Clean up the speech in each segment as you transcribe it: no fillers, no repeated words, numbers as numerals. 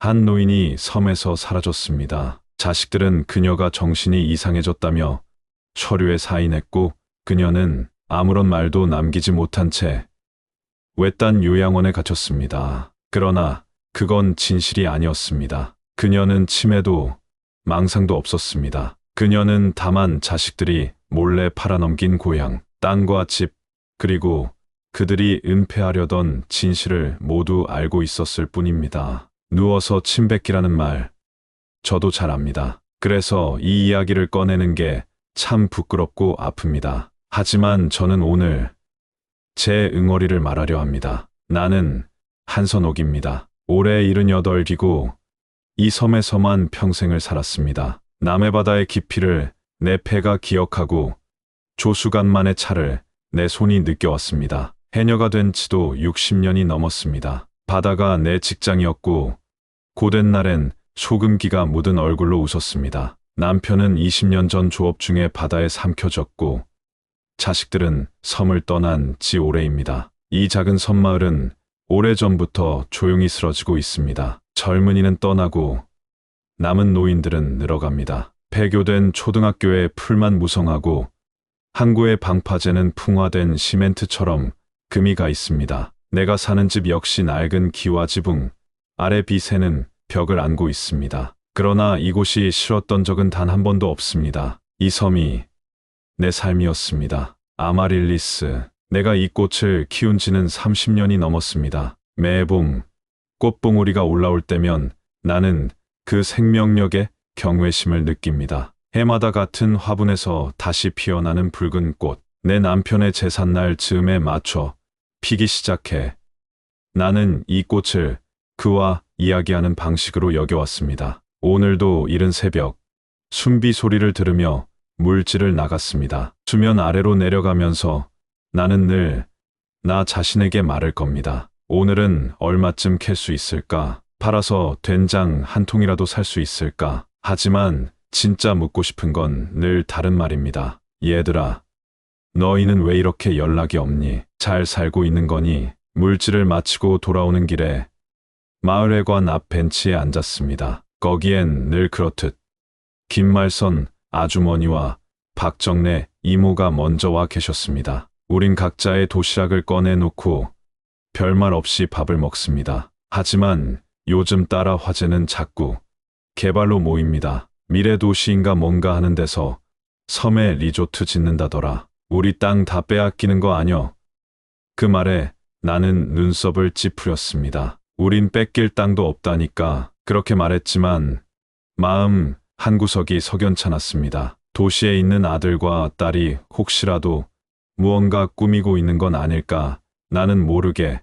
한 노인이 섬에서 사라졌습니다. 자식들은 그녀가 정신이 이상해졌다며 서류에 사인했고 그녀는 아무런 말도 남기지 못한 채 외딴 요양원에 갇혔습니다. 그러나 그건 진실이 아니었습니다. 그녀는 치매도 망상도 없었습니다. 그녀는 다만 자식들이 몰래 팔아넘긴 고향, 땅과 집, 그리고 그들이 은폐하려던 진실을 모두 알고 있었을 뿐입니다. 누워서 침 뱉기라는 말, 저도 잘 압니다. 그래서 이 이야기를 꺼내는 게 참 부끄럽고 아픕니다. 하지만 저는 오늘 제 응어리를 말하려 합니다. 나는 한선옥입니다. 올해 78이고 이 섬에서만 평생을 살았습니다. 남해바다의 깊이를 내 폐가 기억하고 조수간만의 차를 내 손이 느껴왔습니다. 해녀가 된 지도 60년이 넘었습니다. 바다가 내 직장이었고 고된 날엔 소금기가 묻은 얼굴로 웃었습니다. 남편은 20년 전 조업 중에 바다에 삼켜졌고 자식들은 섬을 떠난 지 오래입니다. 이 작은 섬마을은 오래전부터 조용히 쓰러지고 있습니다. 젊은이는 떠나고 남은 노인들은 늘어갑니다. 폐교된 초등학교의 풀만 무성하고 항구의 방파제는 풍화된 시멘트처럼 금이 가 있습니다. 내가 사는 집 역시 낡은 기와 지붕, 아래 비새는 벽을 안고 있습니다. 그러나 이곳이 싫었던 적은 단 한 번도 없습니다. 이 섬이 내 삶이었습니다. 아마릴리스. 내가 이 꽃을 키운 지는 30년이 넘었습니다. 매봄 꽃봉오리가 올라올 때면 나는 그 생명력에 경외심을 느낍니다. 해마다 같은 화분에서 다시 피어나는 붉은 꽃. 내 남편의 제삿날 즈음에 맞춰 피기 시작해. 나는 이 꽃을 그와 이야기하는 방식으로 여겨왔습니다. 오늘도 이른 새벽 순비 소리를 들으며 물질을 나갔습니다. 수면 아래로 내려가면서 나는 늘 나 자신에게 말할 겁니다. 오늘은 얼마쯤 캘 수 있을까? 팔아서 된장 한 통이라도 살 수 있을까? 하지만 진짜 묻고 싶은 건 늘 다른 말입니다. 얘들아, 너희는 왜 이렇게 연락이 없니? 잘 살고 있는 거니? 물질을 마치고 돌아오는 길에 마을회관 앞 벤치에 앉았습니다. 거기엔 늘 그렇듯 김말선 아주머니와 박정래 이모가 먼저 와 계셨습니다. 우린 각자의 도시락을 꺼내놓고 별말 없이 밥을 먹습니다. 하지만 요즘 따라 화제는 자꾸 개발로 모입니다. 미래도시인가 뭔가 하는 데서 섬에 리조트 짓는다더라. 우리 땅 다 빼앗기는 거 아뇨? 그 말에 나는 눈썹을 찌푸렸습니다. 우린 뺏길 땅도 없다니까 그렇게 말했지만 마음 한구석이 석연찮았습니다. 도시에 있는 아들과 딸이 혹시라도 무언가 꾸미고 있는 건 아닐까? 나는 모르게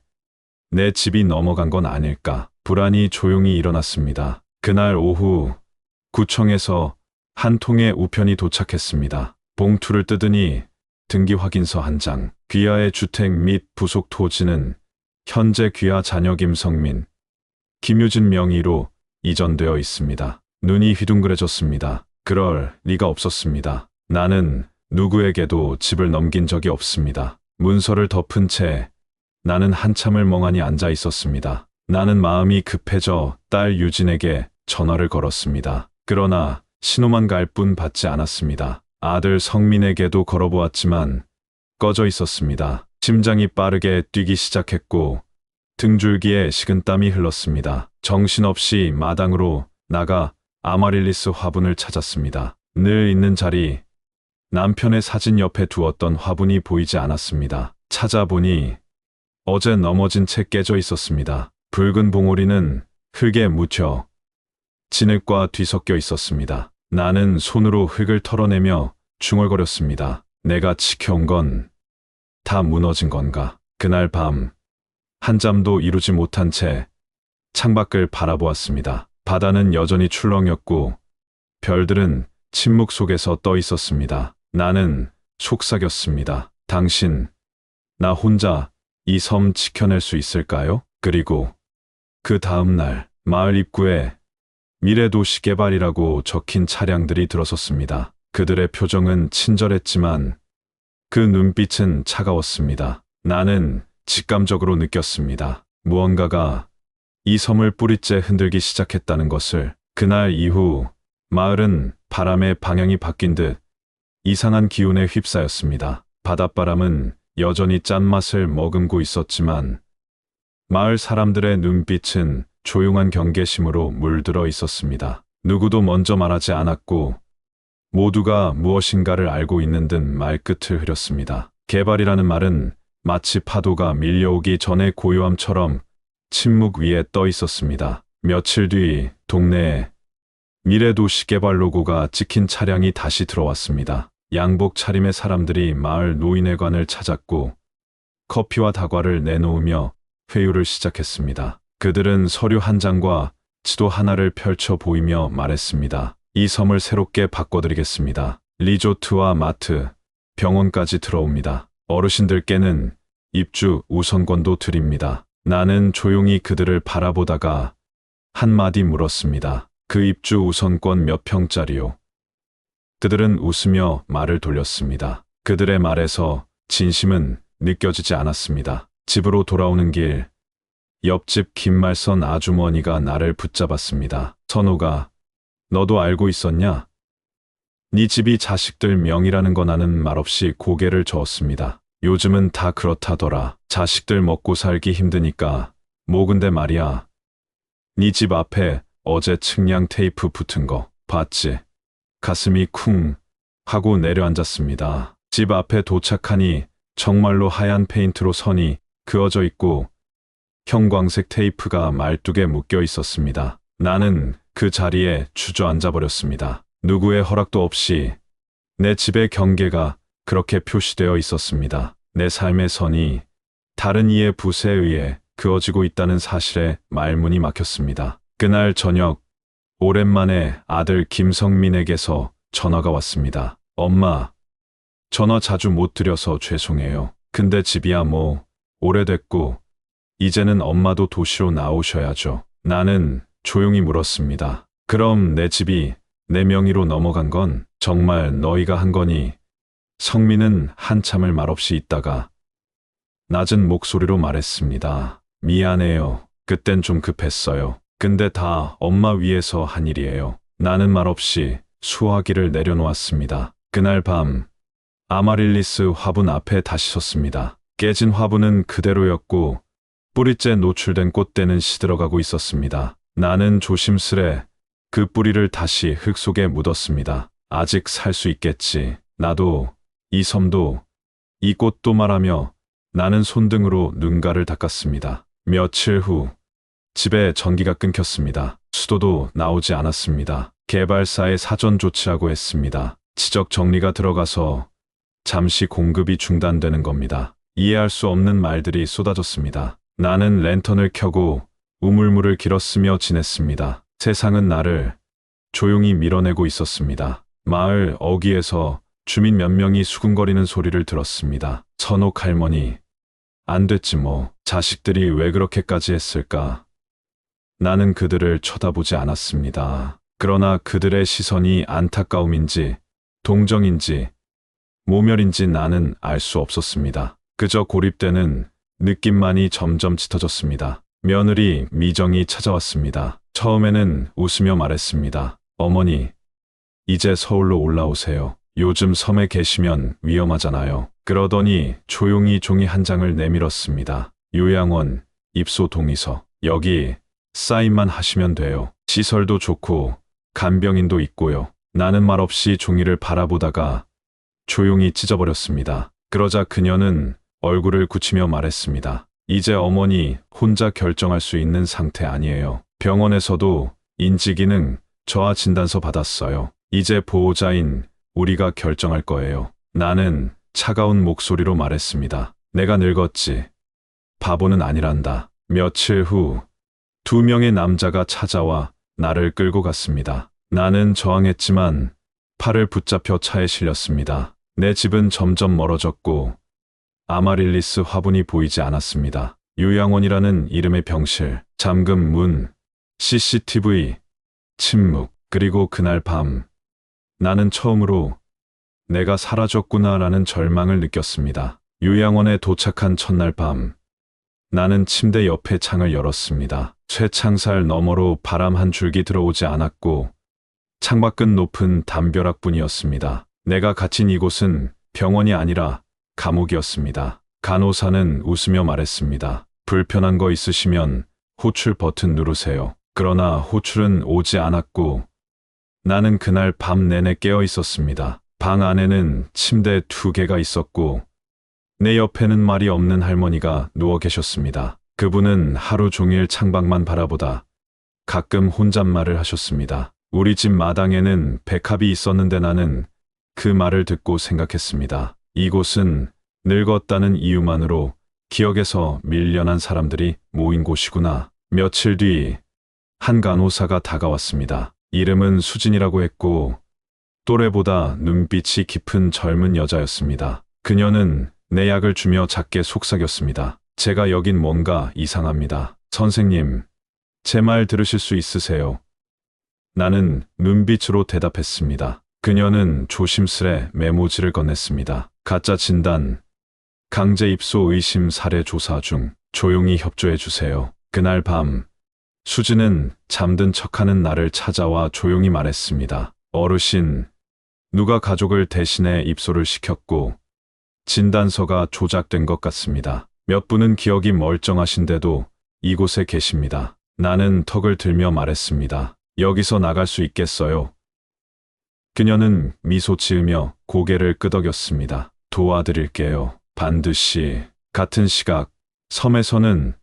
내 집이 넘어간 건 아닐까? 불안이 조용히 일어났습니다. 그날 오후 구청에서 한 통의 우편이 도착했습니다. 봉투를 뜯으니 등기 확인서 한 장. 귀하의 주택 및 부속 토지는 현재 귀하 자녀 김성민, 김유진 명의로 이전되어 있습니다. 눈이 휘둥그레졌습니다. 그럴 리가 없었습니다. 나는 누구에게도 집을 넘긴 적이 없습니다. 문서를 덮은 채 나는 한참을 멍하니 앉아 있었습니다. 나는 마음이 급해져 딸 유진에게 전화를 걸었습니다. 그러나 신호만 갈 뿐 받지 않았습니다. 아들 성민에게도 걸어보았지만 꺼져 있었습니다. 심장이 빠르게 뛰기 시작했고 등줄기에 식은땀이 흘렀습니다. 정신없이 마당으로 나가 아마릴리스 화분을 찾았습니다. 늘 있는 자리, 남편의 사진 옆에 두었던 화분이 보이지 않았습니다. 찾아보니 어제 넘어진 채 깨져 있었습니다. 붉은 봉오리는 흙에 묻혀 진흙과 뒤섞여 있었습니다. 나는 손으로 흙을 털어내며 중얼거렸습니다. 내가 지켜온 건 다 무너진 건가? 그날 밤 한잠도 이루지 못한 채 창밖을 바라보았습니다. 바다는 여전히 출렁였고 별들은 침묵 속에서 떠 있었습니다. 나는 속삭였습니다. 당신, 나 혼자 이 섬 지켜낼 수 있을까요? 그리고 그 다음 날 마을 입구에 미래도시 개발이라고 적힌 차량들이 들어섰습니다. 그들의 표정은 친절했지만 그 눈빛은 차가웠습니다. 나는 직감적으로 느꼈습니다. 무언가가 이 섬을 뿌리째 흔들기 시작했다는 것을. 그날 이후 마을은 바람의 방향이 바뀐 듯 이상한 기운에 휩싸였습니다. 바닷바람은 여전히 짠맛을 머금고 있었지만 마을 사람들의 눈빛은 조용한 경계심으로 물들어 있었습니다. 누구도 먼저 말하지 않았고 모두가 무엇인가를 알고 있는 듯 말끝을 흐렸습니다. 개발이라는 말은 마치 파도가 밀려오기 전의 고요함처럼 침묵 위에 떠 있었습니다. 며칠 뒤 동네에 미래도시 개발 로고가 찍힌 차량이 다시 들어왔습니다. 양복 차림의 사람들이 마을 노인회관을 찾았고 커피와 다과를 내놓으며 회유를 시작했습니다. 그들은 서류 한 장과 지도 하나를 펼쳐 보이며 말했습니다. 이 섬을 새롭게 바꿔드리겠습니다. 리조트와 마트, 병원까지 들어옵니다. 어르신들께는 입주 우선권도 드립니다. 나는 조용히 그들을 바라보다가 한마디 물었습니다. 그 입주 우선권 몇 평짜리요? 그들은 웃으며 말을 돌렸습니다. 그들의 말에서 진심은 느껴지지 않았습니다. 집으로 돌아오는 길, 옆집 김말선 아주머니가 나를 붙잡았습니다. 선호가, 너도 알고 있었냐? 네 집이 자식들 명의라는 거. 나는 말없이 고개를 저었습니다. 요즘은 다 그렇다더라. 자식들 먹고 살기 힘드니까. 뭐 근데 말이야. 네 집 앞에 어제 측량 테이프 붙은 거 봤지? 가슴이 쿵 하고 내려앉았습니다. 집 앞에 도착하니 정말로 하얀 페인트로 선이 그어져 있고 형광색 테이프가 말뚝에 묶여 있었습니다. 나는 그 자리에 주저앉아 버렸습니다. 누구의 허락도 없이 내 집의 경계가 그렇게 표시되어 있었습니다. 내 삶의 선이 다른 이의 붓에 의해 그어지고 있다는 사실에 말문이 막혔습니다. 그날 저녁 오랜만에 아들 김성민에게서 전화가 왔습니다. 엄마, 전화 자주 못 드려서 죄송해요. 근데 집이야 뭐 오래됐고 이제는 엄마도 도시로 나오셔야죠. 나는 조용히 물었습니다. 그럼 내 집이 내 명의로 넘어간 건 정말 너희가 한 거니? 성민은 한참을 말없이 있다가 낮은 목소리로 말했습니다. 미안해요. 그땐 좀 급했어요. 근데 다 엄마 위해서 한 일이에요. 나는 말없이 수화기를 내려놓았습니다. 그날 밤 아마릴리스 화분 앞에 다시 섰습니다. 깨진 화분은 그대로였고 뿌리째 노출된 꽃대는 시들어가고 있었습니다. 나는 조심스레 그 뿌리를 다시 흙 속에 묻었습니다. 아직 살 수 있겠지. 나도, 이 섬도, 이 꽃도 말하며 나는 손등으로 눈가를 닦았습니다. 며칠 후 집에 전기가 끊겼습니다. 수도도 나오지 않았습니다. 개발사에 사전 조치하고 했습니다. 지적 정리가 들어가서 잠시 공급이 중단되는 겁니다. 이해할 수 없는 말들이 쏟아졌습니다. 나는 랜턴을 켜고 우물물을 길었으며 지냈습니다. 세상은 나를 조용히 밀어내고 있었습니다. 마을 어귀에서 주민 몇 명이 수군거리는 소리를 들었습니다. 선옥 할머니, 안 됐지 뭐. 자식들이 왜 그렇게까지 했을까? 나는 그들을 쳐다보지 않았습니다. 그러나 그들의 시선이 안타까움인지 동정인지 모멸인지 나는 알 수 없었습니다. 그저 고립되는 느낌만이 점점 짙어졌습니다. 며느리 미정이 찾아왔습니다. 처음에는 웃으며 말했습니다. 어머니, 이제 서울로 올라오세요. 요즘 섬에 계시면 위험하잖아요. 그러더니 조용히 종이 한 장을 내밀었습니다. 요양원, 입소 동의서. 여기 사인만 하시면 돼요. 시설도 좋고 간병인도 있고요. 나는 말없이 종이를 바라보다가 조용히 찢어버렸습니다. 그러자 그녀는 얼굴을 굳히며 말했습니다. 이제 어머니 혼자 결정할 수 있는 상태 아니에요. 병원에서도 인지기능 저하 진단서 받았어요. 이제 보호자인 우리가 결정할 거예요. 나는 차가운 목소리로 말했습니다. 내가 늙었지. 바보는 아니란다. 며칠 후 2명의 남자가 찾아와 나를 끌고 갔습니다. 나는 저항했지만 팔을 붙잡혀 차에 실렸습니다. 내 집은 점점 멀어졌고 아마릴리스 화분이 보이지 않았습니다. 요양원이라는 이름의 병실, 잠금 문, CCTV, 침묵, 그리고 그날 밤 나는 처음으로 내가 사라졌구나라는 절망을 느꼈습니다. 요양원에 도착한 첫날 밤 나는 침대 옆에 창을 열었습니다. 쇠창살 너머로 바람 한 줄기 들어오지 않았고 창밖은 높은 담벼락뿐이었습니다. 내가 갇힌 이곳은 병원이 아니라 감옥이었습니다. 간호사는 웃으며 말했습니다. 불편한 거 있으시면 호출 버튼 누르세요. 그러나 호출은 오지 않았고 나는 그날 밤 내내 깨어 있었습니다. 방 안에는 침대 2개가 있었고 내 옆에는 말이 없는 할머니가 누워 계셨습니다. 그분은 하루 종일 창밖만 바라보다 가끔 혼잣말을 하셨습니다. 우리 집 마당에는 백합이 있었는데 나는 그 말을 듣고 생각했습니다. 이곳은 늙었다는 이유만으로 기억에서 밀려난 사람들이 모인 곳이구나. 며칠 뒤 한 간호사가 다가왔습니다. 이름은 수진이라고 했고 또래보다 눈빛이 깊은 젊은 여자였습니다. 그녀는 내 약을 주며 작게 속삭였습니다. 제가 여긴 뭔가 이상합니다. 선생님, 제 말 들으실 수 있으세요? 나는 눈빛으로 대답했습니다. 그녀는 조심스레 메모지를 건넸습니다. 가짜 진단, 강제 입소 의심 사례 조사 중 조용히 협조해 주세요. 그날 밤 수진은 잠든 척하는 나를 찾아와 조용히 말했습니다. 어르신, 누가 가족을 대신해 입소를 시켰고 진단서가 조작된 것 같습니다. 몇 분은 기억이 멀쩡하신데도 이곳에 계십니다. 나는 턱을 들며 말했습니다. 여기서 나갈 수 있겠어요? 그녀는 미소 지으며 고개를 끄덕였습니다. 도와드릴게요. 반드시. 같은 시각 섬에서는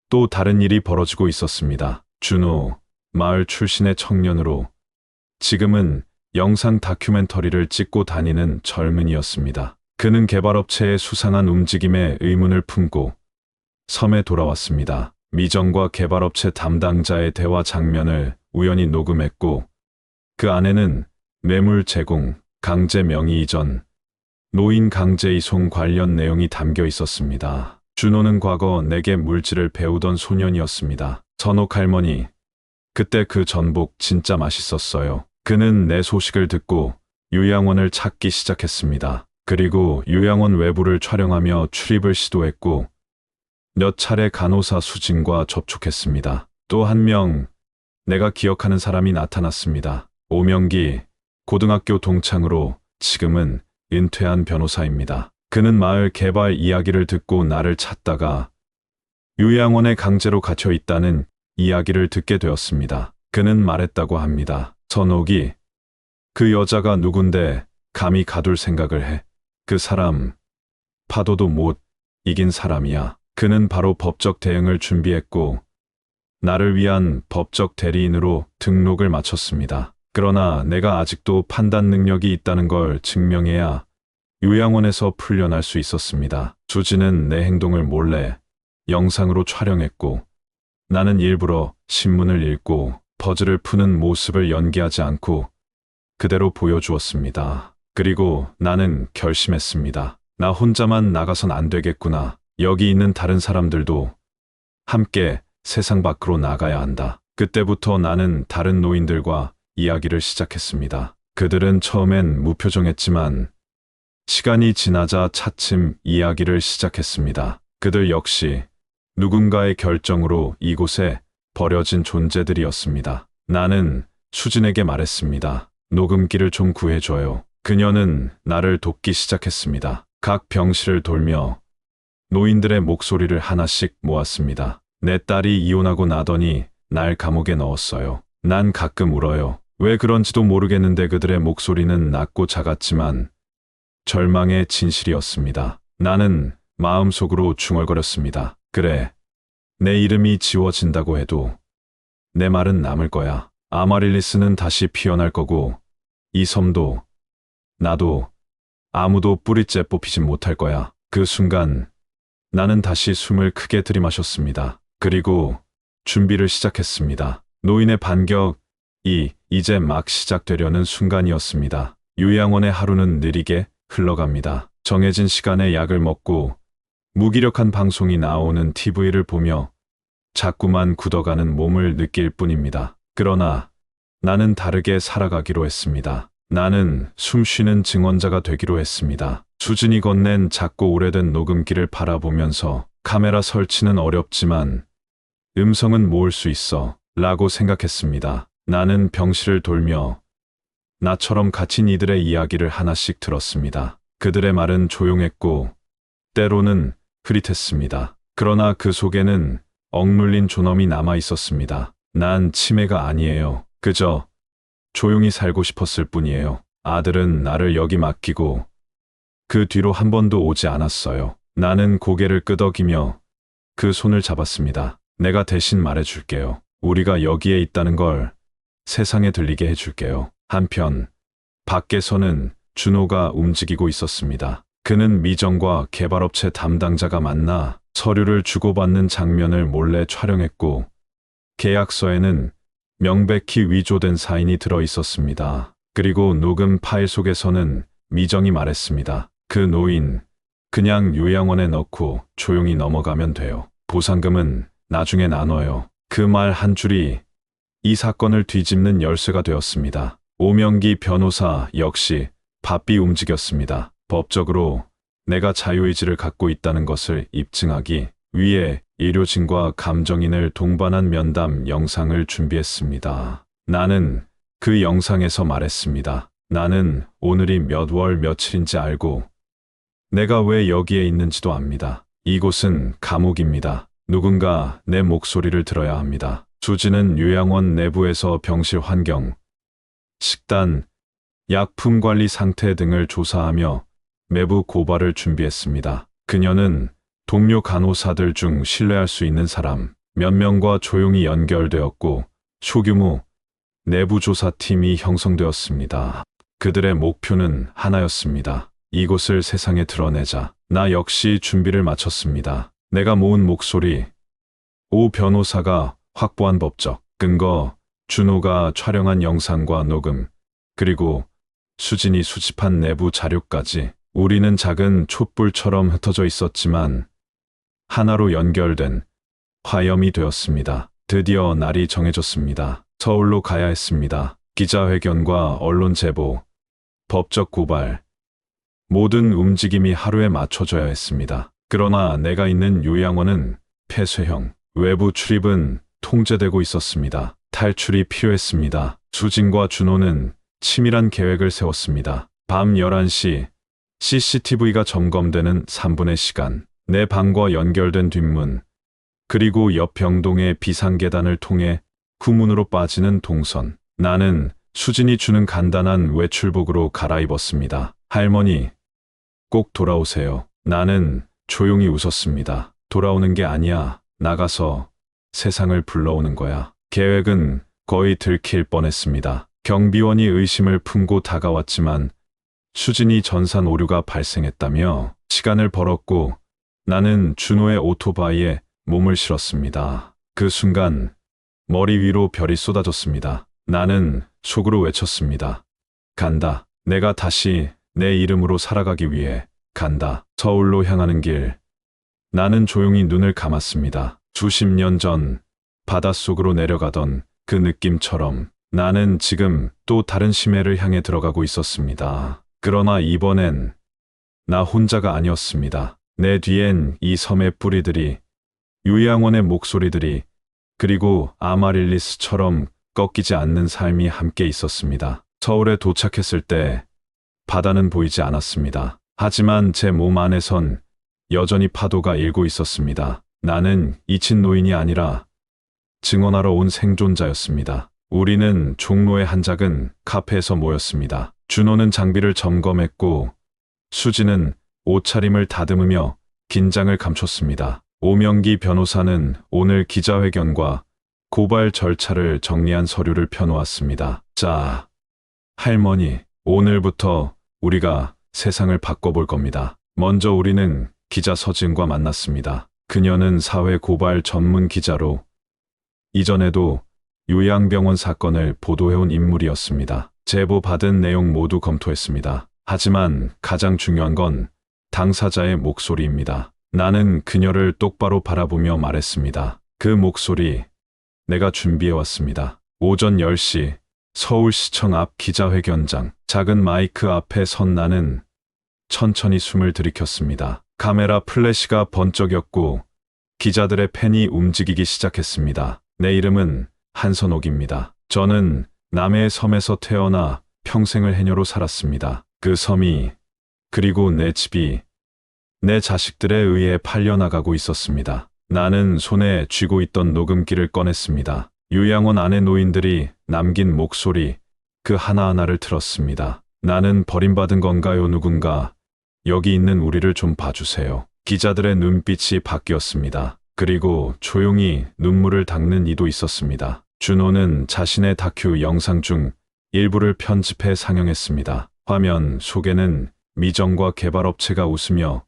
또 다른 일이 벌어지고 있었습니다. 준호, 마을 출신의 청년으로 지금은 영상 다큐멘터리를 찍고 다니는 젊은이였습니다. 그는 개발업체의 수상한 움직임에 의문을 품고 섬에 돌아왔습니다. 미정과 개발업체 담당자의 대화 장면을 우연히 녹음했고 그 안에는 매물 제공, 강제 명의 이전, 노인 강제 이송 관련 내용이 담겨 있었습니다. 준호는 과거 내게 물질을 배우던 소년이었습니다. 선옥 할머니, 그때 그 전복 진짜 맛있었어요. 그는 내 소식을 듣고 요양원을 찾기 시작했습니다. 그리고 요양원 외부를 촬영하며 출입을 시도했고 몇 차례 간호사 수진과 접촉했습니다. 또 한 명 내가 기억하는 사람이 나타났습니다. 오명기, 고등학교 동창으로 지금은 은퇴한 변호사입니다. 그는 마을 개발 이야기를 듣고 나를 찾다가 요양원에 강제로 갇혀 있다는 이야기를 듣게 되었습니다. 그는 말했다고 합니다. 선옥이, 그 여자가 누군데 감히 가둘 생각을 해. 그 사람, 파도도 못 이긴 사람이야. 그는 바로 법적 대응을 준비했고 나를 위한 법적 대리인으로 등록을 마쳤습니다. 그러나 내가 아직도 판단 능력이 있다는 걸 증명해야 요양원에서 풀려날 수 있었습니다. 수지는 내 행동을 몰래 영상으로 촬영했고 나는 일부러 신문을 읽고 퍼즐을 푸는 모습을 연기하지 않고 그대로 보여주었습니다. 그리고 나는 결심했습니다. 나 혼자만 나가선 안 되겠구나. 여기 있는 다른 사람들도 함께 세상 밖으로 나가야 한다. 그때부터 나는 다른 노인들과 이야기를 시작했습니다. 그들은 처음엔 무표정했지만 시간이 지나자 차츰 이야기를 시작했습니다. 그들 역시 누군가의 결정으로 이곳에 버려진 존재들이었습니다. 나는 수진에게 말했습니다. 녹음기를 좀 구해줘요. 그녀는 나를 돕기 시작했습니다. 각 병실을 돌며 노인들의 목소리를 하나씩 모았습니다. 내 딸이 이혼하고 나더니 날 감옥에 넣었어요. 난 가끔 울어요. 왜 그런지도 모르겠는데 그들의 목소리는 낮고 작았지만 절망의 진실이었습니다. 나는 마음속으로 중얼거렸습니다. 그래, 내 이름이 지워진다고 해도 내 말은 남을 거야. 아마릴리스는 다시 피어날 거고 이 섬도 나도 아무도 뿌리째 뽑히진 못할 거야. 그 순간 나는 다시 숨을 크게 들이마셨습니다. 그리고 준비를 시작했습니다. 노인의 반격이 이제 막 시작되려는 순간이었습니다. 요양원의 하루는 느리게 흘러갑니다. 정해진 시간에 약을 먹고 무기력한 방송이 나오는 TV를 보며 자꾸만 굳어가는 몸을 느낄 뿐입니다. 그러나 나는 다르게 살아가기로 했습니다. 나는 숨쉬는 증언자가 되기로 했습니다. 수진이 건넨 작고 오래된 녹음기를 바라보면서 카메라 설치는 어렵지만 음성은 모을 수 있어 라고 생각했습니다. 나는 병실을 돌며 나처럼 갇힌 이들의 이야기를 하나씩 들었습니다. 그들의 말은 조용했고 때로는 흐릿했습니다. 그러나 그 속에는 억눌린 존엄이 남아 있었습니다. 난 치매가 아니에요. 그저 조용히 살고 싶었을 뿐이에요. 아들은 나를 여기 맡기고 그 뒤로 한 번도 오지 않았어요. 나는 고개를 끄덕이며 그 손을 잡았습니다. 내가 대신 말해줄게요. 우리가 여기에 있다는 걸 세상에 들리게 해줄게요. 한편 밖에서는 준호가 움직이고 있었습니다. 그는 미정과 개발업체 담당자가 만나 서류를 주고받는 장면을 몰래 촬영했고 계약서에는 명백히 위조된 사인이 들어 있었습니다. 그리고 녹음 파일 속에서는 미정이 말했습니다. 그 노인 그냥 요양원에 넣고 조용히 넘어가면 돼요. 보상금은 나중에 나눠요. 그 말 한 줄이 이 사건을 뒤집는 열쇠가 되었습니다. 오명기 변호사 역시 바삐 움직였습니다. 법적으로 내가 자유의지를 갖고 있다는 것을 입증하기 위해 의료진과 감정인을 동반한 면담 영상을 준비했습니다. 나는 그 영상에서 말했습니다. 나는 오늘이 몇 월 며칠인지 알고 내가 왜 여기에 있는지도 압니다. 이곳은 감옥입니다. 누군가 내 목소리를 들어야 합니다. 수지는 요양원 내부에서 병실 환경, 식단, 약품 관리 상태 등을 조사하며 내부 고발을 준비했습니다. 그녀는 동료 간호사들 중 신뢰할 수 있는 사람 몇 명과 조용히 연결되었고 소규모 내부 조사팀이 형성되었습니다. 그들의 목표는 하나였습니다. 이곳을 세상에 드러내자. 나 역시 준비를 마쳤습니다. 내가 모은 목소리, 오 변호사가 확보한 법적 근거, 준호가 촬영한 영상과 녹음, 그리고 수진이 수집한 내부 자료까지. 우리는 작은 촛불처럼 흩어져 있었지만 하나로 연결된 화염이 되었습니다. 드디어 날이 정해졌습니다. 서울로 가야 했습니다. 기자회견과 언론 제보, 법적 고발, 모든 움직임이 하루에 맞춰져야 했습니다. 그러나 내가 있는 요양원은 폐쇄형, 외부 출입은 통제되고 있었습니다. 탈출이 필요했습니다. 수진과 준호는 치밀한 계획을 세웠습니다. 밤 11시 CCTV가 점검되는 3분의 시간, 내 방과 연결된 뒷문, 그리고 옆 병동의 비상계단을 통해 후문으로 빠지는 동선. 나는 수진이 주는 간단한 외출복으로 갈아입었습니다. 할머니, 꼭 돌아오세요. 나는 조용히 웃었습니다. 돌아오는 게 아니야. 나가서 세상을 불러오는 거야. 계획은 거의 들킬 뻔했습니다. 경비원이 의심을 품고 다가왔지만 수진이 전산 오류가 발생했다며 시간을 벌었고 나는 준호의 오토바이에 몸을 실었습니다. 그 순간 머리 위로 별이 쏟아졌습니다. 나는 속으로 외쳤습니다. 간다. 내가 다시 내 이름으로 살아가기 위해 간다. 서울로 향하는 길. 나는 조용히 눈을 감았습니다. 수십 년 전 바닷속으로 내려가던 그 느낌처럼 나는 지금 또 다른 심해를 향해 들어가고 있었습니다. 그러나 이번엔 나 혼자가 아니었습니다. 내 뒤엔 이 섬의 뿌리들이, 요양원의 목소리들이, 그리고 아마릴리스처럼 꺾이지 않는 삶이 함께 있었습니다. 서울에 도착했을 때 바다는 보이지 않았습니다. 하지만 제 몸 안에선 여전히 파도가 일고 있었습니다. 나는 잊힌 노인이 아니라 증언하러 온 생존자였습니다. 우리는 종로의 한 작은 카페에서 모였습니다. 준호는 장비를 점검했고 수지는 옷차림을 다듬으며 긴장을 감췄습니다. 오명기 변호사는 오늘 기자회견과 고발 절차를 정리한 서류를 펴놓았습니다. 자, 할머니, 오늘부터 우리가 세상을 바꿔볼 겁니다. 먼저 우리는 기자 서진과 만났습니다. 그녀는 사회 고발 전문 기자로 이전에도 요양병원 사건을 보도해온 인물이었습니다. 제보 받은 내용 모두 검토했습니다. 하지만 가장 중요한 건 당사자의 목소리입니다. 나는 그녀를 똑바로 바라보며 말했습니다. 그 목소리, 내가 준비해왔습니다. 오전 10시 서울시청 앞 기자회견장. 작은 마이크 앞에 선 나는 천천히 숨을 들이켰습니다. 카메라 플래시가 번쩍였고 기자들의 펜이 움직이기 시작했습니다. 내 이름은 한선옥입니다. 저는 남해의 섬에서 태어나 평생을 해녀로 살았습니다. 그 섬이, 그리고 내 집이 내 자식들에 의해 팔려나가고 있었습니다. 나는 손에 쥐고 있던 녹음기를 꺼냈습니다. 요양원 안의 노인들이 남긴 목소리, 그 하나하나를 들었습니다. 나는 버림받은 건가요? 누군가 여기 있는 우리를 좀 봐주세요. 기자들의 눈빛이 바뀌었습니다. 그리고 조용히 눈물을 닦는 이도 있었습니다. 준호는 자신의 다큐 영상 중 일부를 편집해 상영했습니다. 화면 속에는 미정과 개발업체가 웃으며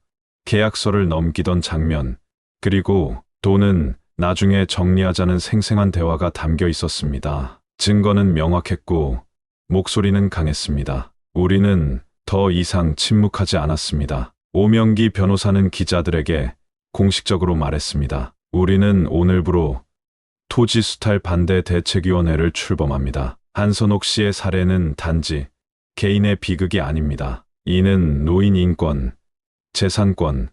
계약서를 넘기던 장면, 그리고 돈은 나중에 정리하자는 생생한 대화가 담겨 있었습니다. 증거는 명확했고 목소리는 강했습니다. 우리는 더 이상 침묵하지 않았습니다. 오명기 변호사는 기자들에게 공식적으로 말했습니다. 우리는 오늘부로 토지 수탈 반대 대책위원회를 출범합니다. 한선옥 씨의 사례는 단지 개인의 비극이 아닙니다. 이는 노인 인권, 재산권,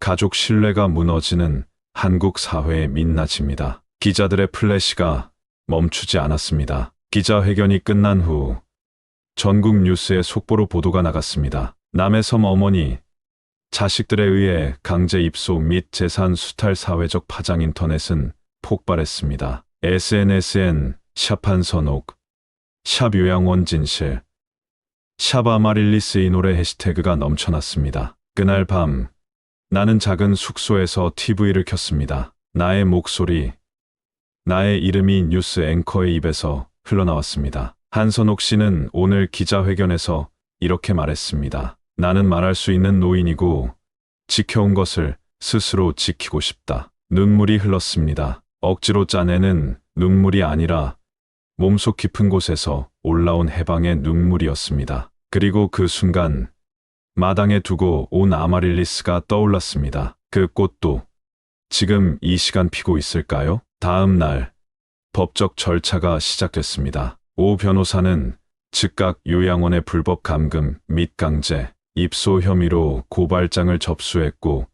가족 신뢰가 무너지는 한국 사회의 민낯입니다. 기자들의 플래시가 멈추지 않았습니다. 기자회견이 끝난 후 전국 뉴스에 속보로 보도가 나갔습니다. 남해섬 어머니, 자식들에 의해 강제 입소 및 재산 수탈 사회적 파장. 인터넷은 폭발했습니다. SNS엔 샵 한선옥, 샵 요양원 진실, 샵 아마릴리스 이 노래 해시태그가 넘쳐났습니다. 그날 밤 나는 작은 숙소에서 TV를 켰습니다. 나의 목소리, 나의 이름이 뉴스 앵커의 입에서 흘러나왔습니다. 한선옥 씨는 오늘 기자회견에서 이렇게 말했습니다. 나는 말할 수 있는 노인이고 지켜온 것을 스스로 지키고 싶다. 눈물이 흘렀습니다. 억지로 짜내는 눈물이 아니라 몸속 깊은 곳에서 올라온 해방의 눈물이었습니다. 그리고 그 순간 마당에 두고 온 아마릴리스가 떠올랐습니다. 그 꽃도 지금 이 시간 피고 있을까요? 다음 날 법적 절차가 시작됐습니다. 오 변호사는 즉각 요양원의 불법 감금 및 강제 입소 혐의로 고발장을 접수했고,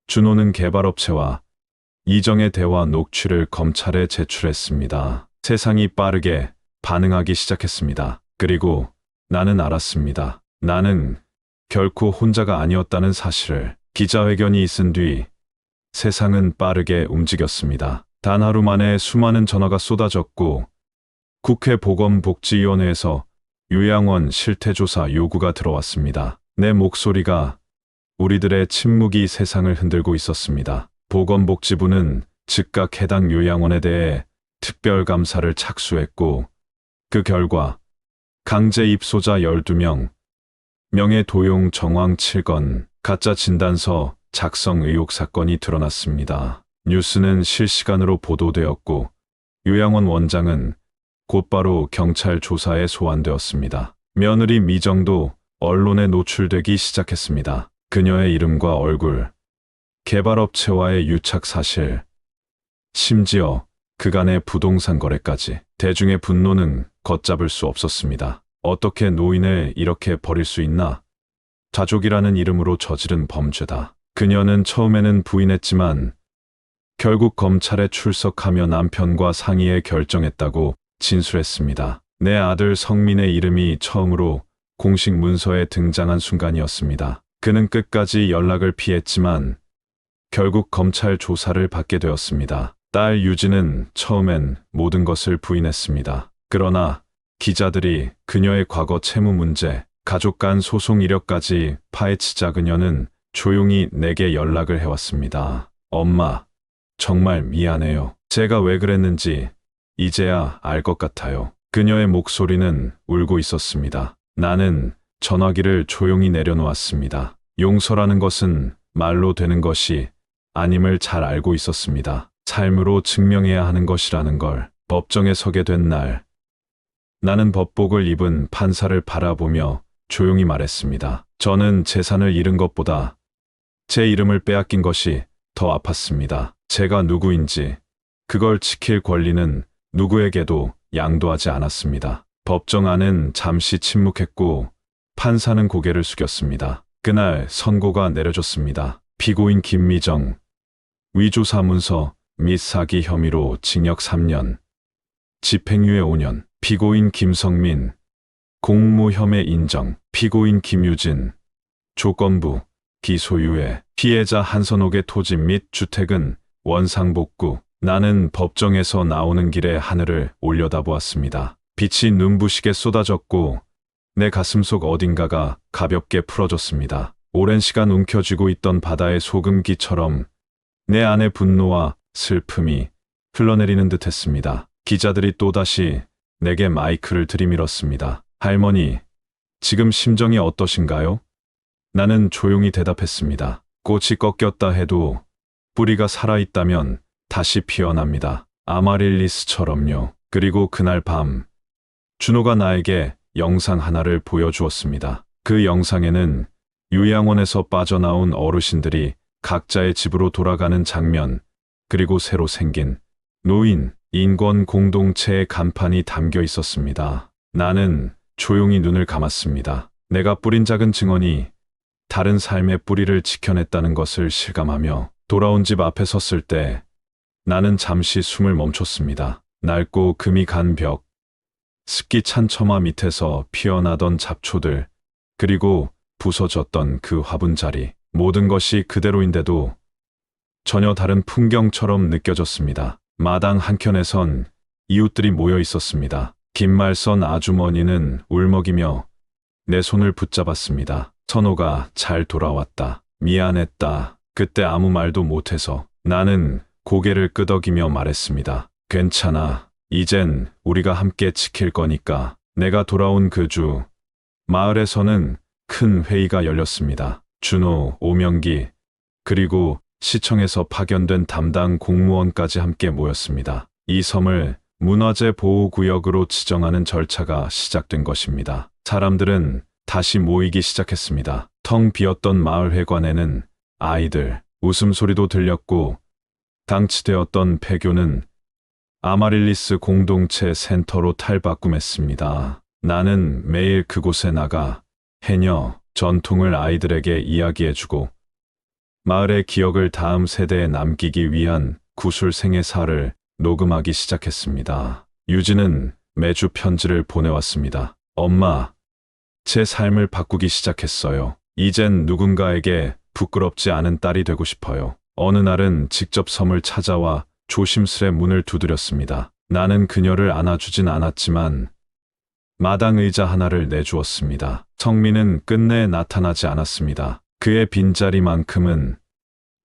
준호는 개발업체와 이정의 대화 녹취를 검찰에 제출했습니다. 세상이 빠르게 반응하기 시작했습니다. 그리고 나는 알았습니다. 나는 결코 혼자가 아니었다는 사실을. 기자회견이 있은 뒤 세상은 빠르게 움직였습니다. 단 하루 만에 수많은 전화가 쏟아졌고 국회 보건복지위원회에서 요양원 실태조사 요구가 들어왔습니다. 내 목소리가, 우리들의 침묵이 세상을 흔들고 있었습니다. 보건복지부는 즉각 해당 요양원에 대해 특별감사를 착수했고 그 결과 강제 입소자 12명, 명예도용 정황 7건, 가짜 진단서 작성 의혹 사건이 드러났습니다. 뉴스는 실시간으로 보도되었고 요양원 원장은 곧바로 경찰 조사에 소환되었습니다. 며느리 미정도 언론에 노출되기 시작했습니다. 그녀의 이름과 얼굴, 개발업체와의 유착 사실, 심지어 그간의 부동산 거래까지. 대중의 분노는 걷잡을 수 없었습니다. 어떻게 노인을 이렇게 버릴 수 있나? 가족이라는 이름으로 저지른 범죄다. 그녀는 처음에는 부인했지만 결국 검찰에 출석하며 남편과 상의해 결정했다고 진술했습니다. 내 아들 성민의 이름이 처음으로 공식 문서에 등장한 순간이었습니다. 그는 끝까지 연락을 피했지만 결국 검찰 조사를 받게 되었습니다. 딸 유진은 처음엔 모든 것을 부인했습니다. 그러나 기자들이 그녀의 과거 채무 문제, 가족 간 소송 이력까지 파헤치자 그녀는 조용히 내게 연락을 해왔습니다. 엄마, 정말 미안해요. 제가 왜 그랬는지 이제야 알 것 같아요. 그녀의 목소리는 울고 있었습니다. 나는 전화기를 조용히 내려놓았습니다. 용서라는 것은 말로 되는 것이 아님을 잘 알고 있었습니다. 삶으로 증명해야 하는 것이라는 걸. 법정에 서게 된 날, 나는 법복을 입은 판사를 바라보며 조용히 말했습니다. 저는 재산을 잃은 것보다 제 이름을 빼앗긴 것이 더 아팠습니다. 제가 누구인지, 그걸 지킬 권리는 누구에게도 양도하지 않았습니다. 법정 안은 잠시 침묵했고 판사는 고개를 숙였습니다. 그날 선고가 내려졌습니다. 피고인 김미정, 위조사 문서 및 사기 혐의로 징역 3년, 집행유예 5년, 피고인 김성민, 공무혐의 인정, 피고인 김유진, 조건부, 기소유예, 피해자 한선옥의 토지 및 주택은 원상복구. 나는 법정에서 나오는 길에 하늘을 올려다보았습니다. 빛이 눈부시게 쏟아졌고 내 가슴속 어딘가가 가볍게 풀어졌습니다. 오랜 시간 움켜쥐고 있던 바다의 소금기처럼 내 안의 분노와 슬픔이 흘러내리는 듯했습니다. 기자들이 또다시 내게 마이크를 들이밀었습니다. 할머니, 지금 심정이 어떠신가요? 나는 조용히 대답했습니다. 꽃이 꺾였다 해도 뿌리가 살아있다면 다시 피어납니다. 아마릴리스처럼요. 그리고 그날 밤, 준호가 나에게 영상 하나를 보여주었습니다. 그 영상에는 요양원에서 빠져나온 어르신들이 각자의 집으로 돌아가는 장면, 그리고 새로 생긴 노인, 인권 공동체의 간판이 담겨 있었습니다. 나는 조용히 눈을 감았습니다. 내가 뿌린 작은 증언이 다른 삶의 뿌리를 지켜냈다는 것을 실감하며 돌아온 집 앞에 섰을 때 나는 잠시 숨을 멈췄습니다. 낡고 금이 간 벽, 습기 찬 처마 밑에서 피어나던 잡초들, 그리고 부서졌던 그 화분자리, 모든 것이 그대로인데도 전혀 다른 풍경처럼 느껴졌습니다. 마당 한켠에선 이웃들이 모여 있었습니다. 긴말선 아주머니는 울먹이며 내 손을 붙잡았습니다. 선호가 잘 돌아왔다. 미안했다. 그때 아무 말도 못해서. 나는 고개를 끄덕이며 말했습니다. 괜찮아. 이젠 우리가 함께 지킬 거니까. 내가 돌아온 그 주, 마을에서는 큰 회의가 열렸습니다. 준호, 오명기, 그리고 시청에서 파견된 담당 공무원까지 함께 모였습니다. 이 섬을 문화재 보호구역으로 지정하는 절차가 시작된 것입니다. 사람들은 다시 모이기 시작했습니다. 텅 비었던 마을회관에는 아이들 웃음소리도 들렸고 방치되었던 폐교는 아마릴리스 공동체 센터로 탈바꿈했습니다. 나는 매일 그곳에 나가 해녀 전통을 아이들에게 이야기해주고 마을의 기억을 다음 세대에 남기기 위한 구술 생애사를 녹음하기 시작했습니다. 유진은 매주 편지를 보내왔습니다. 엄마, 제 삶을 바꾸기 시작했어요. 이젠 누군가에게 부끄럽지 않은 딸이 되고 싶어요. 어느 날은 직접 섬을 찾아와 조심스레 문을 두드렸습니다. 나는 그녀를 안아주진 않았지만 마당 의자 하나를 내주었습니다. 성민은 끝내 나타나지 않았습니다. 그의 빈자리만큼은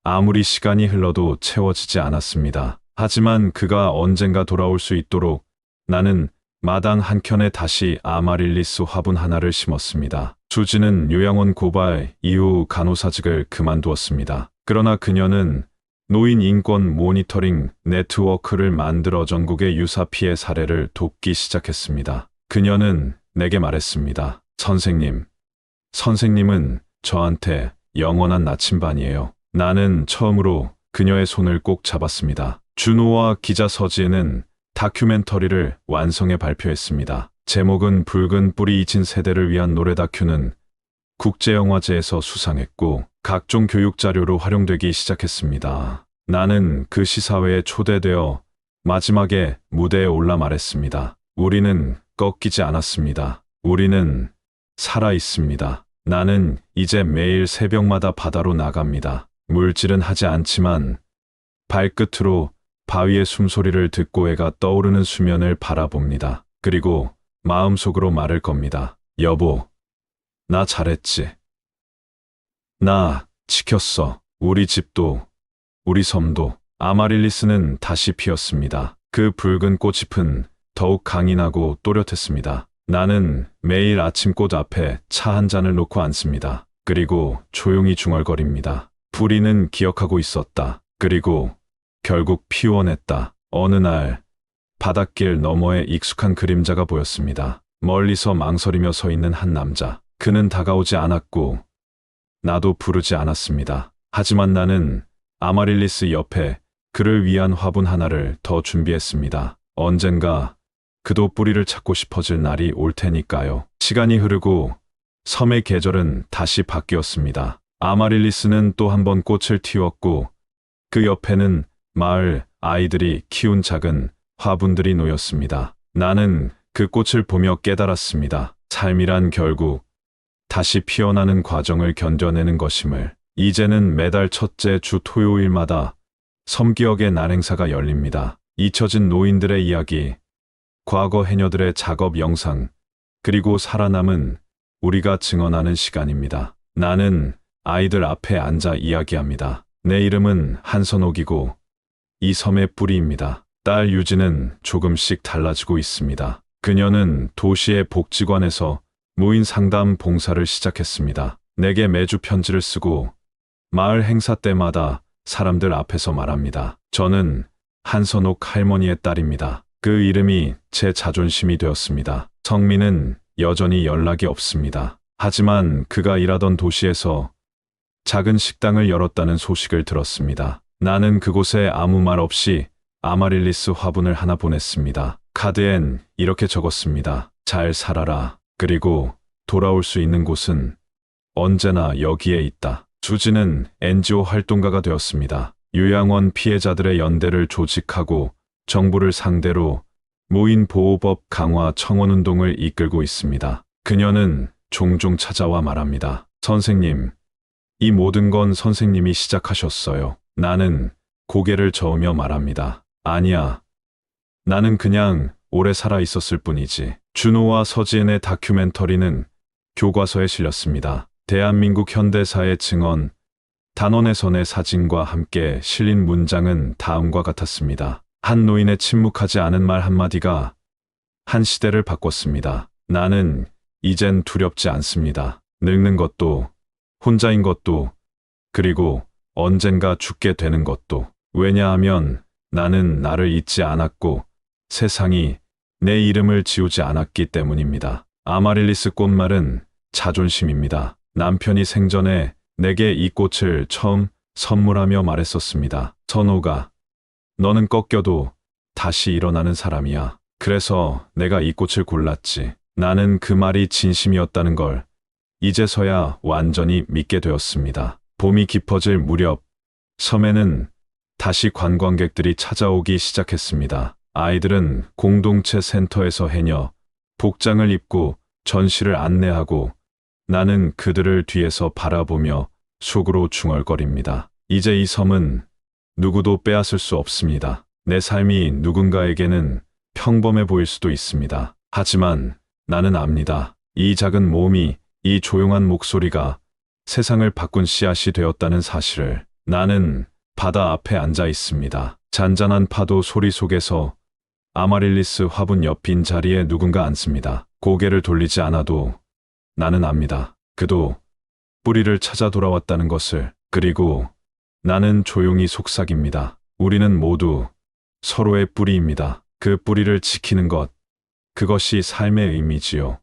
아무리 시간이 흘러도 채워지지 않았습니다. 하지만 그가 언젠가 돌아올 수 있도록 나는 마당 한켠에 다시 아마릴리스 화분 하나를 심었습니다. 수지는 요양원 고발 이후 간호사직을 그만두었습니다. 그러나 그녀는 노인 인권 모니터링 네트워크를 만들어 전국의 유사 피해 사례를 돕기 시작했습니다. 그녀는 내게 말했습니다. 선생님은 저한테 영원한 나침반이에요. 나는 처음으로 그녀의 손을 꼭 잡았습니다. 준호와 기자 서지혜는 다큐멘터리를 완성해 발표했습니다. 제목은 붉은 뿌리 잊힌 세대를 위한 노래. 다큐는 국제영화제에서 수상했고 각종 교육 자료로 활용되기 시작했습니다. 나는 그 시사회에 초대되어 마지막에 무대에 올라 말했습니다. 우리는 꺾이지 않았습니다. 우리는 살아 있습니다. 나는 이제 매일 새벽마다 바다로 나갑니다. 물질은 하지 않지만 발끝으로 바위의 숨소리를 듣고 해가 떠오르는 수면을 바라봅니다. 그리고 마음속으로 말을 겁니다. 여보, 나 잘했지. 나 지켰어. 우리 집도, 우리 섬도. 아마릴리스는 다시 피었습니다. 그 붉은 꽃잎은 더욱 강인하고 또렷했습니다. 나는 매일 아침 꽃 앞에 차 한 잔을 놓고 앉습니다. 그리고 조용히 중얼거립니다. 뿌리는 기억하고 있었다. 그리고 결국 피워냈다. 어느 날 바닷길 너머에 익숙한 그림자가 보였습니다. 멀리서 망설이며 서 있는 한 남자. 그는 다가오지 않았고 나도 부르지 않았습니다. 하지만 나는 아마릴리스 옆에 그를 위한 화분 하나를 더 준비했습니다. 언젠가 그도 뿌리를 찾고 싶어질 날이 올 테니까요. 시간이 흐르고 섬의 계절은 다시 바뀌었습니다. 아마릴리스는 또 한 번 꽃을 틔웠고 그 옆에는 마을 아이들이 키운 작은 화분들이 놓였습니다. 나는 그 꽃을 보며 깨달았습니다. 삶이란 결국 다시 피어나는 과정을 견뎌내는 것임을. 이제는 매달 첫째 주 토요일마다 섬기역의 날 행사가 열립니다. 잊혀진 노인들의 이야기, 과거 해녀들의 작업 영상, 그리고 살아남은 우리가 증언하는 시간입니다. 나는 아이들 앞에 앉아 이야기합니다. 내 이름은 한선옥이고 이 섬의 뿌리입니다. 딸 유지는 조금씩 달라지고 있습니다. 그녀는 도시의 복지관에서 무인 상담 봉사를 시작했습니다. 내게 매주 편지를 쓰고 마을 행사 때마다 사람들 앞에서 말합니다. 저는 한선옥 할머니의 딸입니다. 그 이름이 제 자존심이 되었습니다. 성민은 여전히 연락이 없습니다. 하지만 그가 일하던 도시에서 작은 식당을 열었다는 소식을 들었습니다. 나는 그곳에 아무 말 없이 아마릴리스 화분을 하나 보냈습니다. 카드엔 이렇게 적었습니다. 잘 살아라. 그리고 돌아올 수 있는 곳은 언제나 여기에 있다. 수지는 NGO 활동가가 되었습니다. 요양원 피해자들의 연대를 조직하고 정부를 상대로 무인 보호법 강화 청원운동을 이끌고 있습니다. 그녀는 종종 찾아와 말합니다. 선생님, 이 모든 건 선생님이 시작하셨어요. 나는 고개를 저으며 말합니다. 아니야. 나는 그냥 오래 살아 있었을 뿐이지. 준호와 서지은의 다큐멘터리는 교과서에 실렸습니다. 대한민국 현대사의 증언, 단원에선의 사진과 함께 실린 문장은 다음과 같았습니다. 한 노인의 침묵하지 않은 말 한마디가 한 시대를 바꿨습니다. 나는 이젠 두렵지 않습니다. 늙는 것도, 혼자인 것도, 그리고 언젠가 죽게 되는 것도. 왜냐하면 나는 나를 잊지 않았고 세상이 내 이름을 지우지 않았기 때문입니다. 아마릴리스 꽃말은 자존심입니다. 남편이 생전에 내게 이 꽃을 처음 선물하며 말했었습니다. 선호가, 너는 꺾여도 다시 일어나는 사람이야. 그래서 내가 이 꽃을 골랐지. 나는 그 말이 진심이었다는 걸 이제서야 완전히 믿게 되었습니다. 봄이 깊어질 무렵, 섬에는 다시 관광객들이 찾아오기 시작했습니다. 아이들은 공동체 센터에서 해녀 복장을 입고 전시를 안내하고 나는 그들을 뒤에서 바라보며 속으로 중얼거립니다. 이제 이 섬은 누구도 빼앗을 수 없습니다. 내 삶이 누군가에게는 평범해 보일 수도 있습니다. 하지만 나는 압니다. 이 작은 몸이, 이 조용한 목소리가 세상을 바꾼 씨앗이 되었다는 사실을. 나는 바다 앞에 앉아 있습니다. 잔잔한 파도 소리 속에서 아마릴리스 화분 옆 빈 자리에 누군가 앉습니다. 고개를 돌리지 않아도 나는 압니다. 그도 뿌리를 찾아 돌아왔다는 것을. 그리고 나는 조용히 속삭입니다. 우리는 모두 서로의 뿌리입니다. 그 뿌리를 지키는 것, 그것이 삶의 의미지요.